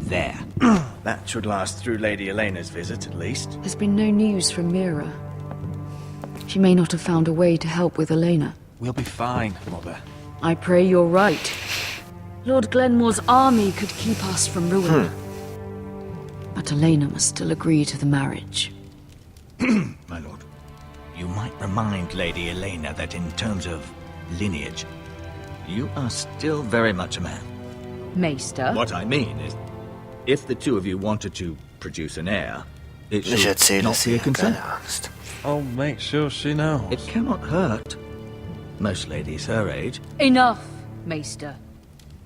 there. That should last through Lady Elena's visit, at least. There's been no news from Mira. She may not have found a way to help with Elena. We'll be fine, Mother. I pray you're right. Lord Glenmore's army could keep us from ruin. But Elena must still agree to the marriage. My lord, you might remind Lady Elena that in terms of lineage, you are still very much a man. Maester? What I mean is, if the two of you wanted to produce an heir, it Ich should erzähle not be a sie, concern. keine Angst. I'll make sure she knows. It cannot hurt. Most ladies her age. Enough, Maester.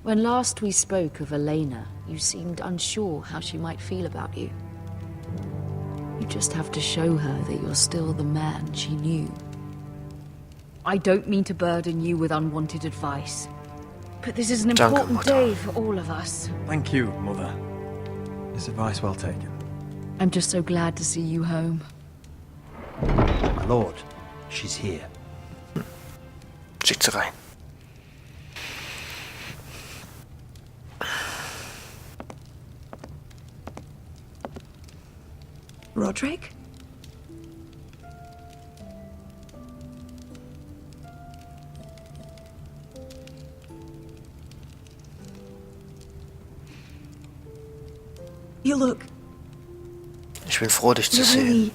When last we spoke of Elena, you seemed unsure how she might feel about you. You just have to show her that you're still the man she knew. I don't mean to burden you with unwanted advice, but this is an Danke, important Mutter. day for all of us. Thank you, Mother. This advice well taken. I'm just so glad to see you home. My lord, she's here. Schickt sie rein. Roderick? You look... Ich bin froh, dich zu You're sehen. really...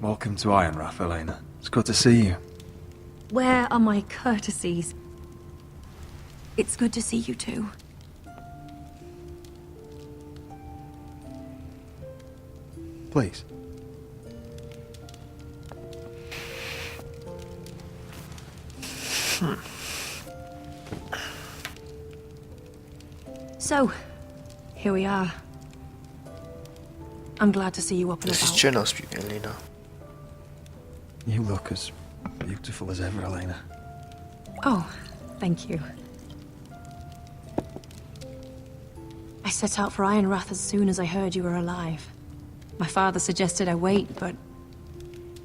Welcome to Ironrath, Elena. It's good to see you. Where are my courtesies? It's good to see you too. Please. So, here we are. I'm glad to see you up and Das sieht about. schön aus, Elena. You look as beautiful as ever, Elena. Oh, thank you. I set out for Ironrath as soon as I heard you were alive. My father suggested I wait, but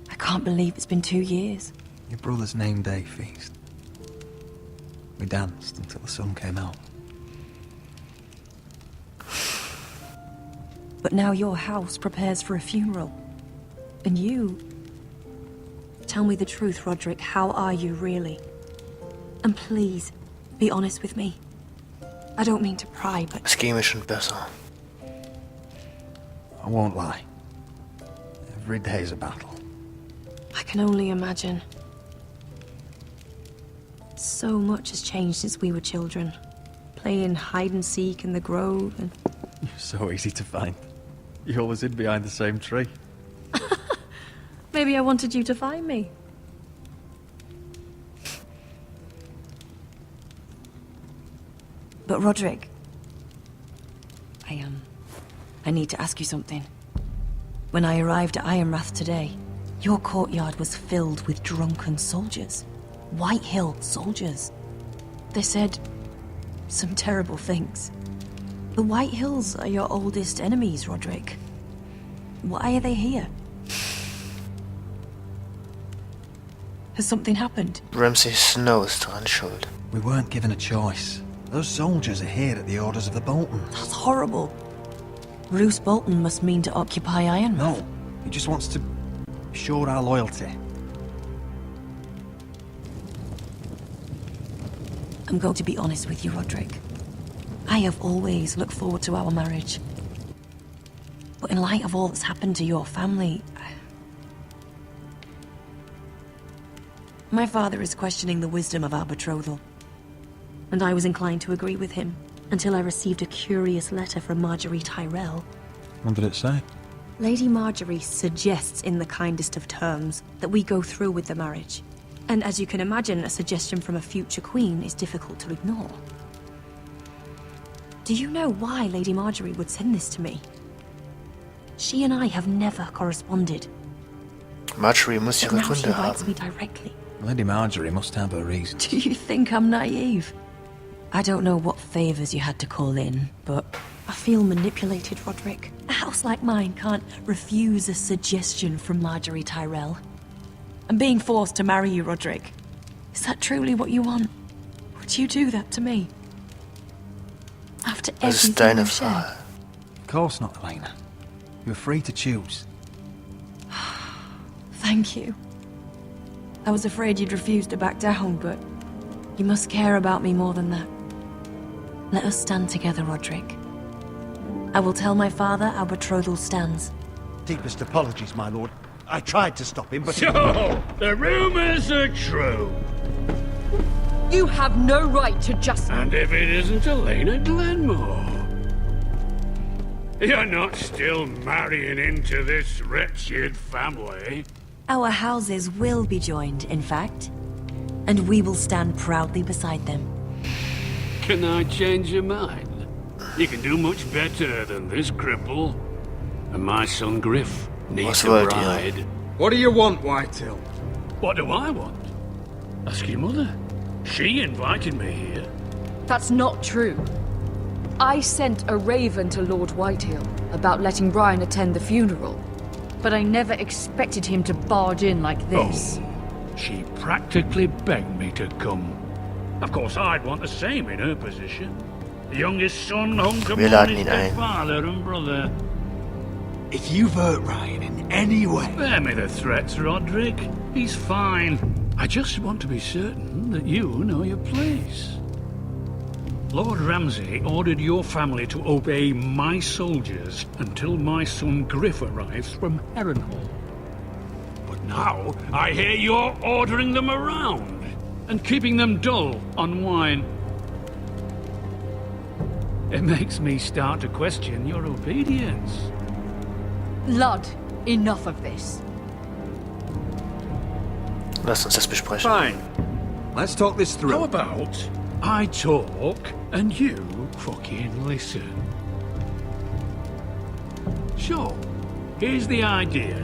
I can't believe it's been 2 years. Your brother's name day feast. We danced until the sun came out. But now your house prepares for a funeral. And you... Tell me the truth, Roderick. How are you, really? And please, be honest with me. I don't mean to pry, but... Es ging mir schon besser. I won't lie. Every day's a battle. I can only imagine. So much has changed since we were children. Playing hide and seek in the grove and... You're so easy to find. You always hid behind the same tree. Maybe I wanted you to find me. But Roderick... I need to ask you something. When I arrived at Ironrath today, your courtyard was filled with drunken soldiers. White Hill soldiers. They said some terrible things. The White Hills are your oldest enemies, Roderick. Why are they here? Has something happened? Ramsay Snow ist daran schuld. We weren't given a choice. Those soldiers are here at the orders of the Boltons. That's horrible. Roose Bolton must mean to occupy Ironrath. No, he just wants to assure our loyalty. I'm going to be honest with you, Roderick. I have always looked forward to our marriage. But in light of all that's happened to your family... My father is questioning the wisdom of our betrothal. And I was inclined to agree with him, until I received a curious letter from Marjorie Tyrell. What did it say? Lady Marjorie suggests in the kindest of terms that we go through with the marriage. And as you can imagine, a suggestion from a future queen is difficult to ignore. Do you know why Lady Marjorie would send this to me? She and I have never corresponded. Marjorie muss But ihre now she Gründe writes haben. me directly. Lady Marjorie must have her reasons. Do you think I'm naive? I don't know what favors you had to call in, but I feel manipulated, Roderick. A house like mine can't refuse a suggestion from Marjorie Tyrell. I'm being forced to marry you, Roderick. Is that truly what you want? Would you do that to me? After Das ist everything deine we've shared? Frage. course not, Elena. You're free to choose. Thank you. I was afraid you'd refuse to back down, but you must care about me more than that. Let us stand together, Roderick. I will tell my father our betrothal stands. Deepest apologies, my lord. I tried to stop him, but... So, the rumors are true. You have no right to just... And if it isn't Elena Glenmore? You're not still marrying into this wretched family. Our houses will be joined, in fact. And we will stand proudly beside them. Can I change your mind? You can do much better than this cripple. And my son Griff needs a wollt ihr? bride. What do you want, Whitetail? What do I want? Ask your mother. She invited me here. That's not true. I sent a raven to Lord Whitehill about letting Brian attend the funeral. But I never expected him to barge in like this. Oh, she practically begged me to come. Of course, I'd want the same in her position. The youngest son home to Wir mourn laden his ihn dead ein. father and brother. If you've hurt Ryan in any way... Spare me the threats, Roderick. He's fine. I just want to be certain that you know your place. Lord Ramsay ordered your family to obey my soldiers until my son Griff arrives from Harrenhal. But now, I hear you're ordering them around and keeping them dull on wine. It makes me start to question your obedience. Lud, enough of this. Lass uns das besprechen. Fine. Let's talk this through. How about I talk and you fucking listen? So, here's the idea.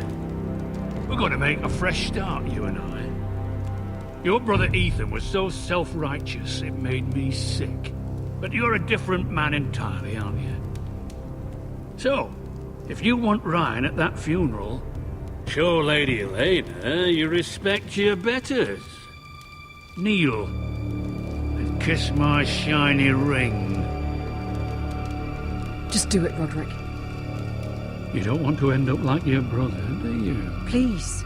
We're going to make a fresh start, you and I. Your brother Ethan was so self-righteous it made me sick. But you're a different man entirely, aren't you? So, if you want Ryan at that funeral, show Lady Elena you respect your betters. Kneel and kiss my shiny ring. Just do it, Roderick. You don't want to end up like your brother, do you? Please.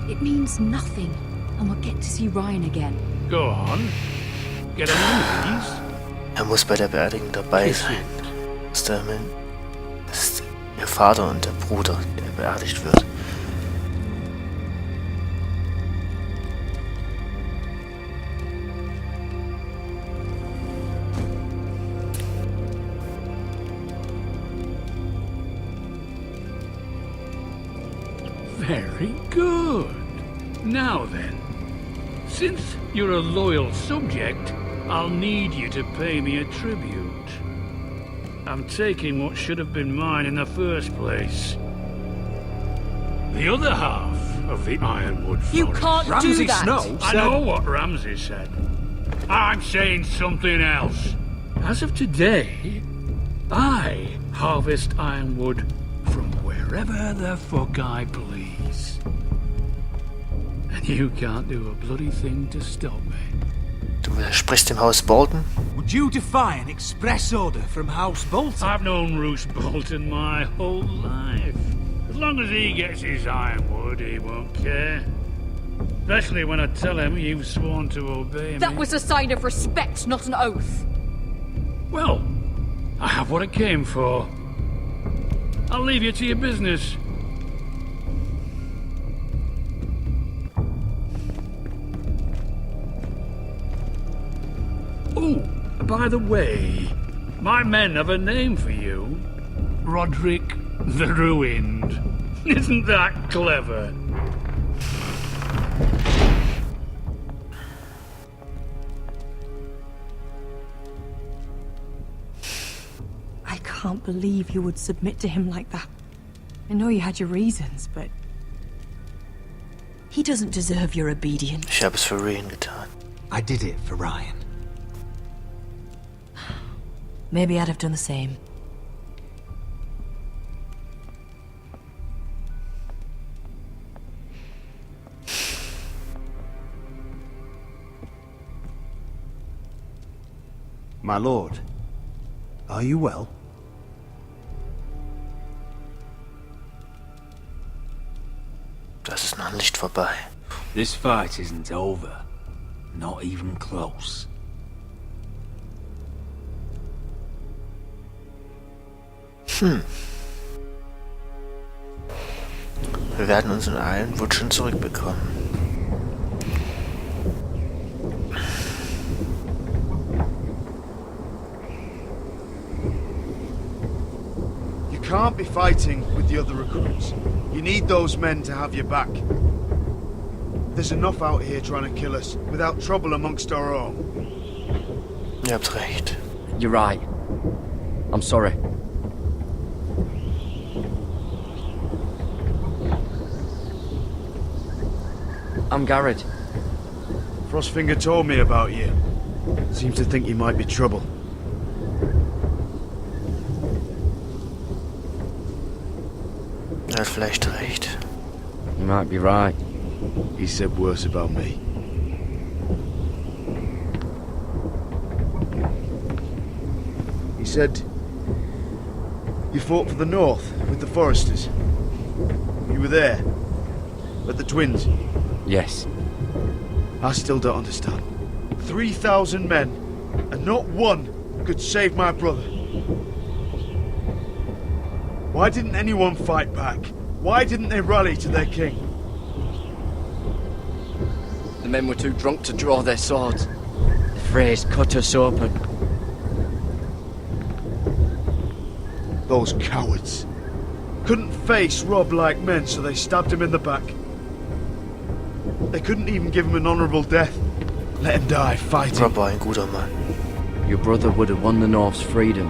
It means nothing. And we'll get to see Ryan again. Go on. Get on your knees. Muss bei der Beerdigung dabei sein. Ist ihr Vater und der Bruder, der beerdigt wird. Very good. Now then, since you're a loyal subject, I'll need you to pay me a tribute. I'm taking what should have been mine in the first place. The other half of the Ironwood Forest. You can't Ramsay do that! Snow I said... know what Ramsay said. I'm saying something else. As of today, I harvest ironwood from wherever the fuck I please. And you can't do a bloody thing to stop me. Du widersprichst dem Haus Bolton? Would you defy an express order from House Bolton? I've known Roose Bolton my whole life. As long as he gets his ironwood, he won't care. Especially when I tell him you've sworn to obey me. That was a sign of respect, not an oath. Well, I have what I came for. I'll leave you to your business. Oh, by the way, my men have a name for you. Roderick the Ruined. Isn't that clever? I can't believe you would submit to him like that. I know you had your reasons, but... He doesn't deserve your obedience. Ich habe es für Ryan getan. I did it for Ryan. Maybe I'd have done the same. My lord, are you well? nicht vorbei. This fight isn't over. Not even close. Wir werden unseren allen Wunschen zurückbekommen. You can't be fighting with the other recruits. You need those men to have your back. There's enough out here trying to kill us without trouble amongst our own. Ihr habt recht. You're right. I'm sorry. I'm Garrett. Frostfinger told me about you. Seems to think you might be trouble. Er hat vielleicht recht. You might be right. He said worse about me. He said you fought for the North with the Foresters. You were there, at the Twins. Yes. I still don't understand. 3,000 men, and not one could save my brother. Why didn't anyone fight back? Why didn't they rally to their king? The men were too drunk to draw their swords. The Freys cut us open. Those cowards. Couldn't face Rob like men, so they stabbed him in the back. They couldn't even give him an honourable death. Let him die fighting. Rob war ein guter Mann. Your brother would have won the North's freedom.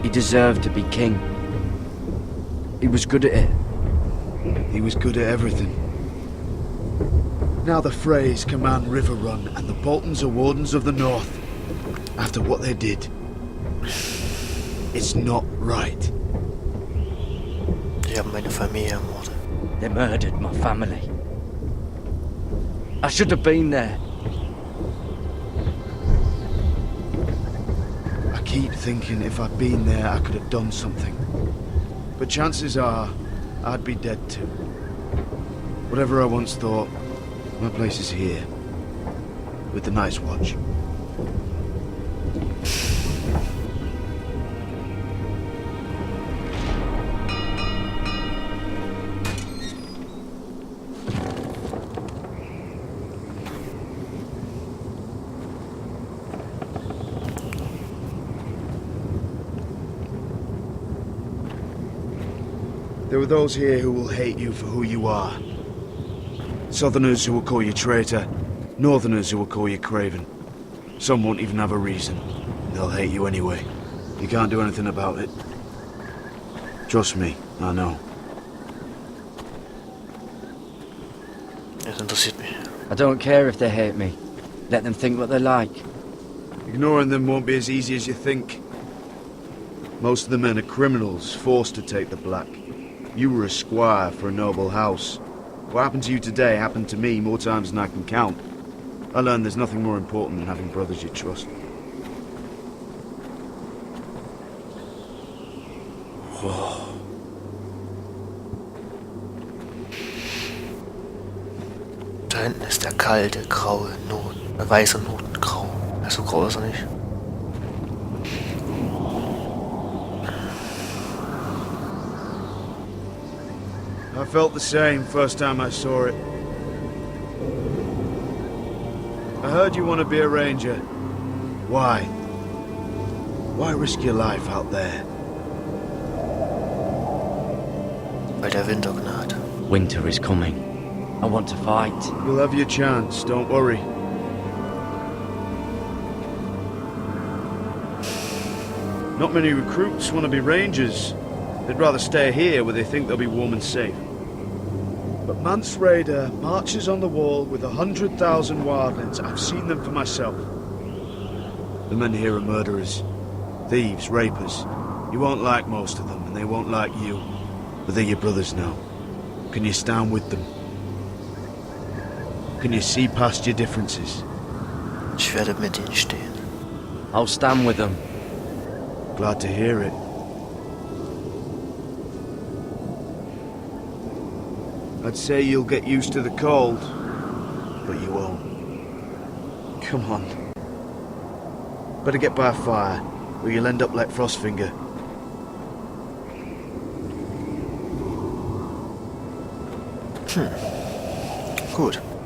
He deserved to be king. He was good at it. He was good at everything. Now the Freys command River Run, and the Boltons are wardens of the North. After what they did. It's not right. Sie haben meine Familie ermordet. They murdered my family. I should have been there. I keep thinking if I'd been there, I could have done something. But chances are, I'd be dead too. Whatever I once thought, my place is here. With the Night's Watch. There are those here who will hate you for who you are. Southerners who will call you traitor, Northerners who will call you craven. Some won't even have a reason. They'll hate you anyway. You can't do anything about it. Trust me, I know. Das interessiert mich. I don't care if they hate me. Let them think what they like. Ignoring them won't be as easy as you think. Most of the men are criminals, forced to take the black. You were a squire for a noble house. What happened to you today happened to me more times than I can count. I learned there's nothing more important than having brothers you trust. Da hinten ist der kalte, graue weiße Notengrau. Ja, so grau ist er nicht. I felt the same first time I saw it. I heard you want to be a ranger. Why? Why risk your life out there? Weil der Winter naht. Winter is coming. I want to fight. You'll have your chance, don't worry. Not many recruits want to be rangers. They'd rather stay here where they think they'll be warm and safe. But Mance Raider marches on the wall with 100,000 wildlings. I've seen them for myself. The men here are murderers, thieves, rapers. You won't like most of them, and they won't like you. But they're your brothers now. Can you stand with them? Can you see past your differences? Ich werde mit ihnen stehen. I'll stand with them. Glad to hear it. I'd say you'll get used to the cold, but you won't. Come on. Better get by a fire, or you'll end up like Frostfinger. Gut.